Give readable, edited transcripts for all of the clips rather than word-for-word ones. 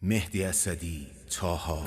مهدی اسدی، طاها.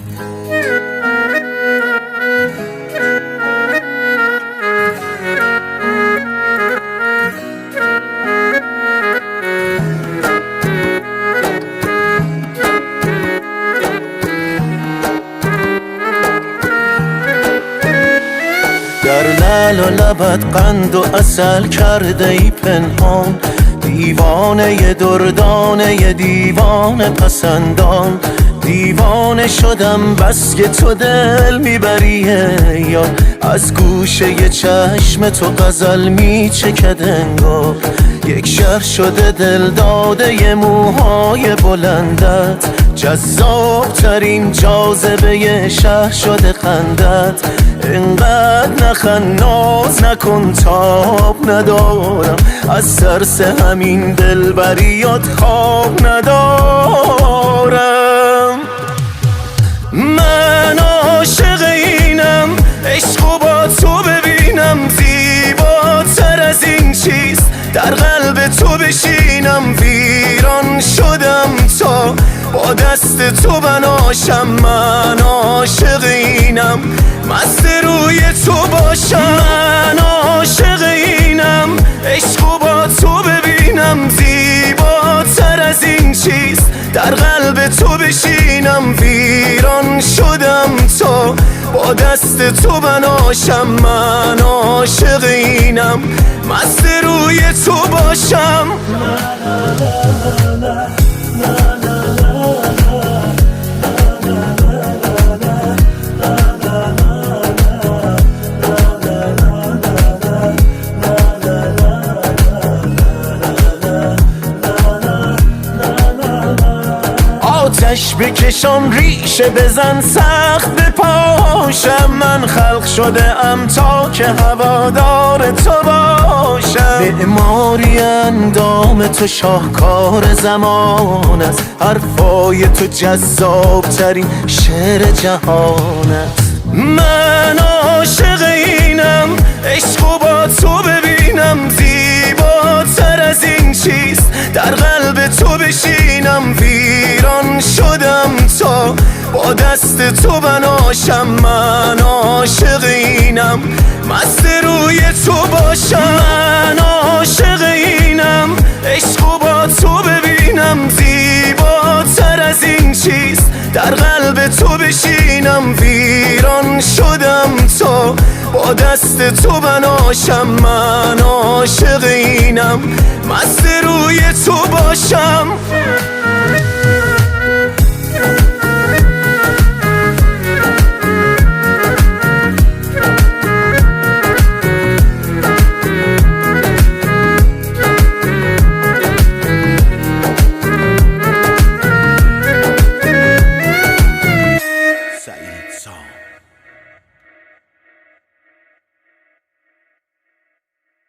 در لعل و لبت قند و عسل کرده ای پنهان، دیوانه دردانه دیوانه پسندان. دیوانه شدم بس که تو دل میبریه، یا از گوشه چشم تو غزل میچکد انگار. یک شهر شده دل داده موهای بلندت، جذاب ترین جاذبه شهر شده خندت. اینقدر نخند ناز نکن تاب ندارم، از ترس همین دلبریات خواب ندارم. من عاشق اینم، عشقو با تو ببینم، زیباتر از این چیست در قلب تو بشینم. ویران شدم تا با دست تو بناشم، من عاشق اینم، مست روی تو باشم. من عاشق اینم، عشقو با تو ببینم، زیباتر از این چیست در قلب تو بشینم. ویران شدم تا با دست تو بناشم، من عاشق اینم، مست روی تو باشم. آتش بکشان ریشه بزن سخت بپاشم، من خلق شده ام تا که هوادار تو باشم. معماری اندام تو شاهکار زمان است، حرفای تو جذاب ترین شعر جهان است. من عاشق اینم، عشقو با تو ببینم، زیباتر از این چیست در قلب تو بشینم. ویران شدم تا با دست تو بناشم، من عاشق اینم، مست روی تو باشم. من عاشق اینم، عشقو با تو ببینم، زیباتر از این چیست در قلب تو بشینم. ویران شدم تا با دست تو بناشم، من عاشق اینم، مست روی تو باشم.